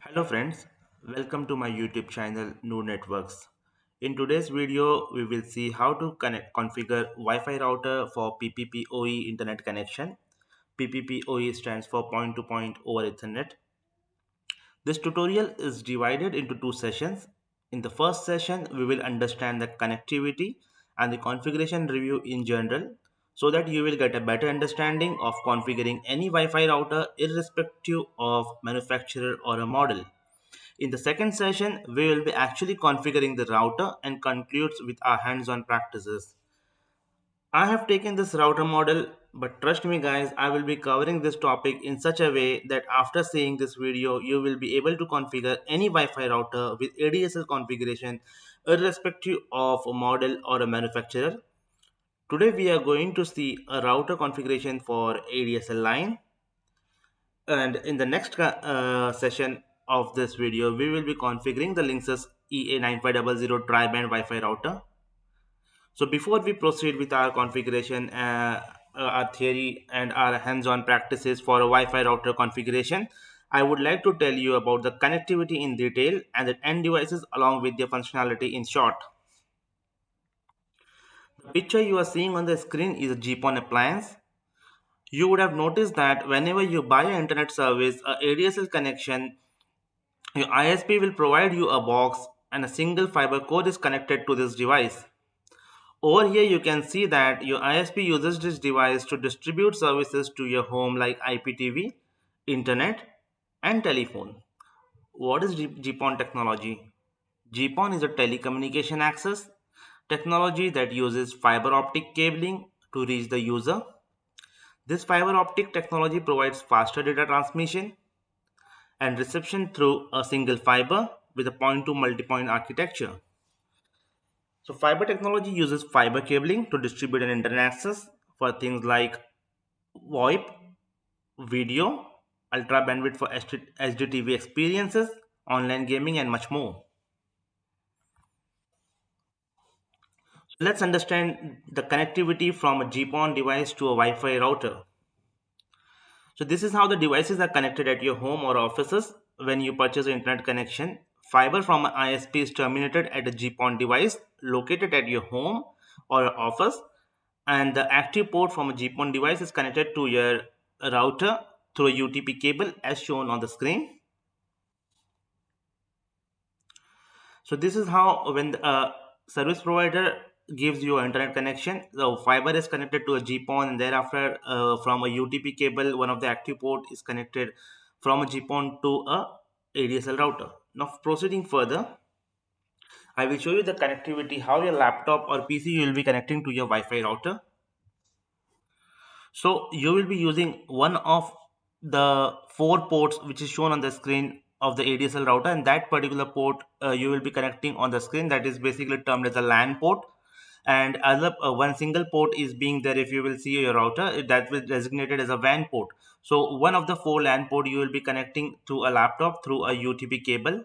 Hello friends, welcome to my YouTube channel New Networks. In today's video, we will see how to configure Wi-Fi router for PPPoE internet connection. PPPoE stands for point-to-point over Ethernet. This tutorial is divided into two sessions. In the first session, we will understand the connectivity and the configuration review in general so that you will get a better understanding of configuring any Wi-Fi router irrespective of manufacturer or a model. In the second session, we will be actually configuring the router and concludes with our hands-on practices. I have taken this router model, but trust me guys, I will be covering this topic in such a way that after seeing this video, you will be able to configure any Wi-Fi router with ADSL configuration irrespective of a model or a manufacturer. Today we are going to see a router configuration for ADSL line, and in the next session of this video, we will be configuring the Linksys EA9500 tri-band Wi-Fi router. So before we proceed with our configuration, our theory and our hands-on practices for a Wi-Fi router configuration, I would like to tell you about the connectivity in detail and the end devices along with their functionality in short. The picture you are seeing on the screen is a GPON appliance. You would have noticed that whenever you buy an internet service, a ADSL connection, your ISP will provide you a box and a single fiber cord is connected to this device. Over here you can see that your ISP uses this device to distribute services to your home like IPTV, internet and telephone. What is GPON technology? GPON is a telecommunication access technology that uses fiber optic cabling to reach the user. This fiber optic technology provides faster data transmission and reception through a single fiber with a point to multipoint architecture. So fiber technology uses fiber cabling to distribute an internet access for things like VoIP, video, ultra bandwidth for HDTV experiences, online gaming and much more. Let's understand the connectivity from a GPON device to a Wi-Fi router. So this is how the devices are connected at your home or offices. When you purchase an internet connection, fiber from an ISP is terminated at a GPON device located at your home or office, and the active port from a GPON device is connected to your router through a UTP cable as shown on the screen. So this is how when the service provider gives you an internet connection, the fiber is connected to a GPON, and thereafter from a UTP cable, one of the active port is connected from a GPON to a ADSL router. Now proceeding further, I will show you the connectivity, how your laptop or PC you will be connecting to your Wi-Fi router. So you will be using one of the four ports which is shown on the screen of the ADSL router, and that particular port you will be connecting on the screen, that is basically termed as a LAN port. And other one single port is being there. If you will see your router, that will designated as a WAN port. So one of the four LAN port you will be connecting to a laptop through a UTP cable.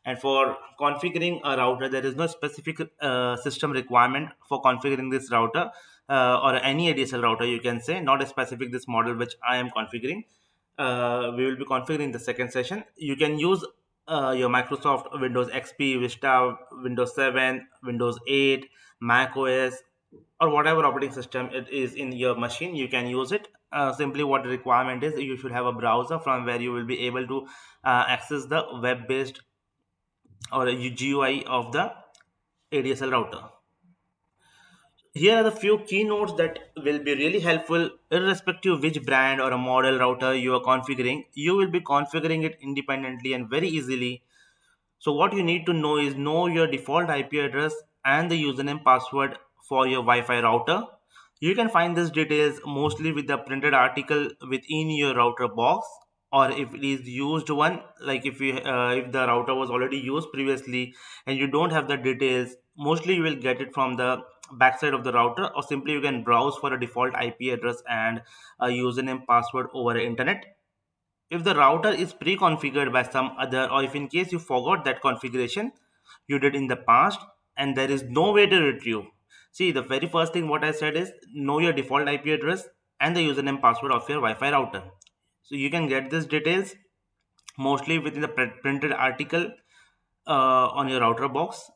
And for configuring a router, there is no specific system requirement for configuring this router, or any ADSL router, you can say, not a specific this model which I am configuring. We will be configuring the second session. You can use your Microsoft Windows XP, Vista, Windows 7, Windows 8, Mac OS, or whatever operating system it is in your machine. You can use it. Simply what the requirement is, you should have a browser from where you will be able to access the web-based or a GUI of the ADSL router. Here are the few keynotes that will be really helpful irrespective of which brand or a model router you are configuring. You will be configuring it independently and very easily. So what you need to know is know your default IP address and the username password for your Wi-Fi router. You can find these details mostly with the printed article within your router box, or if it is used one, like if the router was already used previously and you don't have the details, mostly you will get it from the backside of the router, or simply you can browse for a default IP address and a username password over internet. If the router is pre-configured by some other, or if in case you forgot that configuration you did in the past and there is no way to retrieve, see, the very first thing what I said is know your default IP address and the username password of your Wi-Fi router. So you can get these details mostly within the printed article on your router box,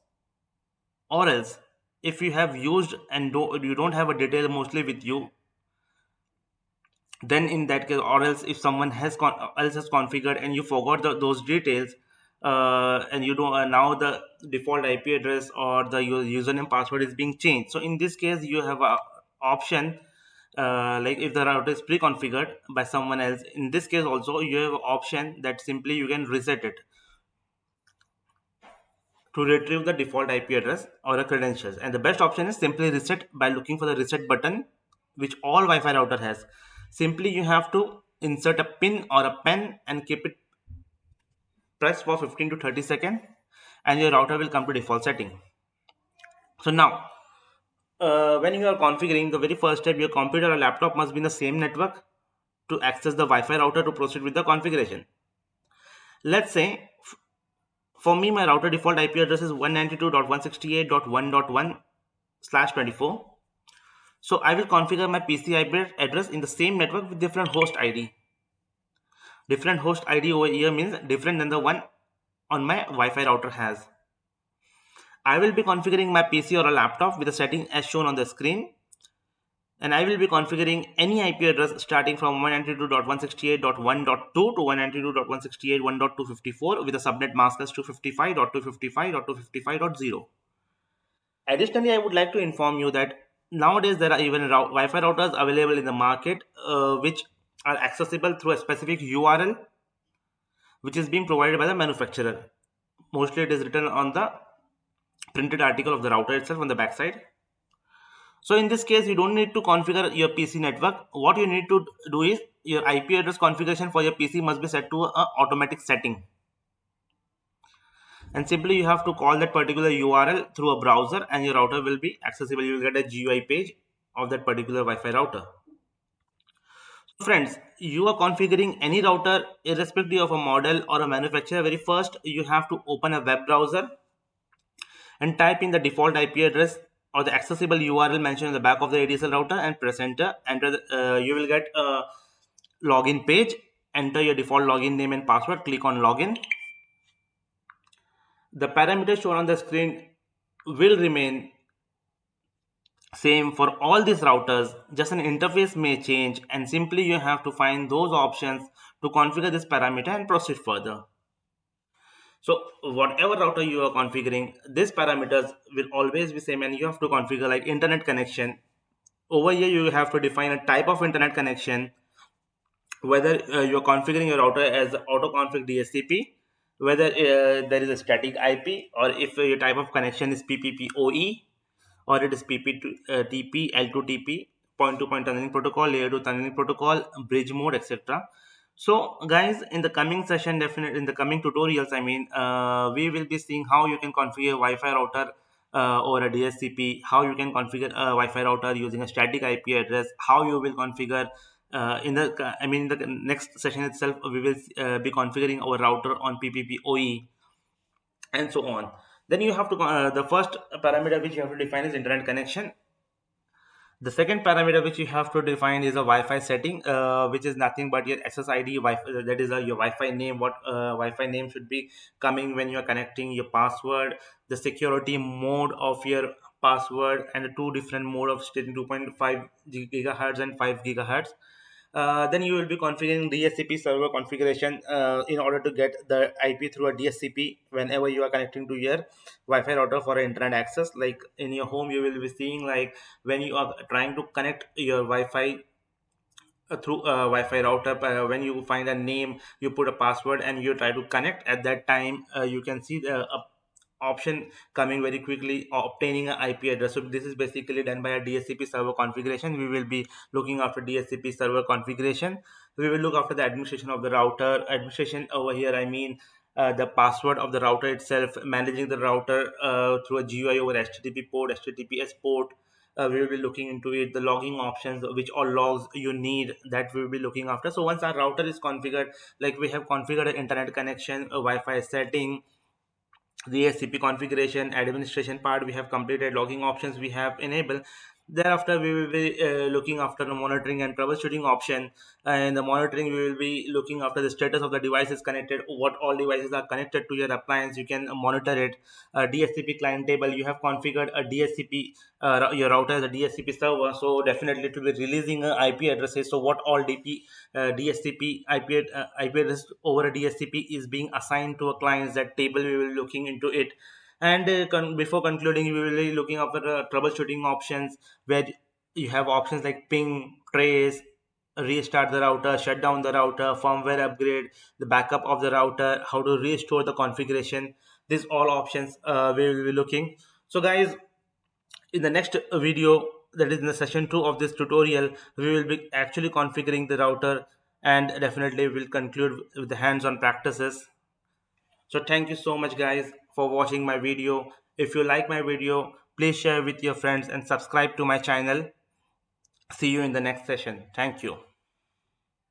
or else if you have used and you don't have a detail mostly with you, then in that case, or else if someone else has configured and you forgot those details, and you don't now the default IP address or the username password is being changed. So in this case you have a option, like if the router is pre-configured by someone else, in this case also you have an option that simply you can reset it to retrieve the default IP address or the credentials. And the best option is simply reset by looking for the reset button, which all Wi-Fi router has. Simply you have to insert a pin or a pen and keep it pressed for 15 to 30 seconds, and your router will come to default setting. So now, when you are configuring, the very first step, your computer or laptop must be in the same network to access the Wi-Fi router to proceed with the configuration. Let's say for me, my router default IP address is 192.168.1.1/24. So I will configure my PC IP address in the same network with different host ID. Different host ID over here means different than the one on my Wi-Fi router has. I will be configuring my PC or a laptop with the setting as shown on the screen, and I will be configuring any IP address starting from 192.168.1.2 to 192.168.1.254 with a subnet mask as 255.255.255.0. Additionally, I would like to inform you that nowadays there are even Wi-Fi routers available in the market, which are accessible through a specific URL which is being provided by the manufacturer. Mostly it is written on the printed article of the router itself on the backside. So in this case, you don't need to configure your PC network. What you need to do is your IP address configuration for your PC must be set to a automatic setting. And simply you have to call that particular URL through a browser and your router will be accessible. You will get a GUI page of that particular Wi-Fi router. So friends, you are configuring any router irrespective of a model or a manufacturer. Very first, you have to open a web browser and type in the default IP address or the accessible URL mentioned in the back of the ADSL router and press enter. You will get a login page. Enter your default login name and password. Click on login. The parameters shown on the screen will remain same for all these routers. Just an interface may change, and simply you have to find those options to configure this parameter and proceed further. So whatever router you are configuring, these parameters will always be same, and you have to configure like internet connection. Over here you have to define a type of internet connection, whether you're configuring your router as auto config DHCP, whether there is a static IP, or if your type of connection is PPPOE, or it is PPTP, L2TP, point-to-point tunneling protocol, layer 2 tunneling protocol, bridge mode, etc. So guys, in the coming session, definitely in the coming tutorials, we will be seeing how you can configure Wi-Fi router or a DHCP, how you can configure a Wi-Fi router using a static IP address, how you will configure in the next session itself, we will be configuring our router on PPPoE and so on. Then you have to the first parameter which you have to define is internet connection. The second parameter which you have to define is a Wi-Fi setting, which is nothing but your SSID Wi-Fi. That is your Wi-Fi name. What Wi-Fi name should be coming when you are connecting, your password, the security mode of your password, and the two different mode of stating 2.5 gigahertz and 5 gigahertz. Then you will be configuring DHCP server configuration in order to get the IP through a DHCP whenever you are connecting to your Wi-Fi router for internet access. Like in your home, you will be seeing like when you are trying to connect your Wi-Fi through a Wi-Fi router, when you find a name, you put a password and you try to connect. At that time, you can see the option coming very quickly, obtaining an IP address. So this is basically done by a DHCP server configuration. We will be looking after DHCP server configuration. We will look after the administration of the router. Administration over here, the password of the router itself, managing the router through a GUI over HTTP port, HTTPS port. We will be looking into it, the logging options, which all logs you need, that we will be looking after. So once our router is configured, like we have configured an internet connection, a Wi-Fi setting, the SCP configuration, administration part we have completed, logging options we have enabled. Thereafter, we will be looking after the monitoring and troubleshooting option. And the monitoring, we will be looking after the status of the devices connected, what all devices are connected to your appliance. You can monitor it. DHCP client table, you have configured a DHCP, your router as a DHCP server. So definitely it will be releasing IP addresses. So what all DHCP IP address over a DHCP is being assigned to a client, that table we will be looking into it. And before concluding, we will be looking after the troubleshooting options, where you have options like ping, trace, restart the router, shut down the router, firmware upgrade, the backup of the router, how to restore the configuration. These all options we will be looking. So guys, in the next video, that is in the session 2 of this tutorial, we will be actually configuring the router, and definitely will conclude with the hands-on practices. So thank you so much guys for watching my video. If you like my video, please share with your friends and subscribe to my channel. See you in the next session. Thank you.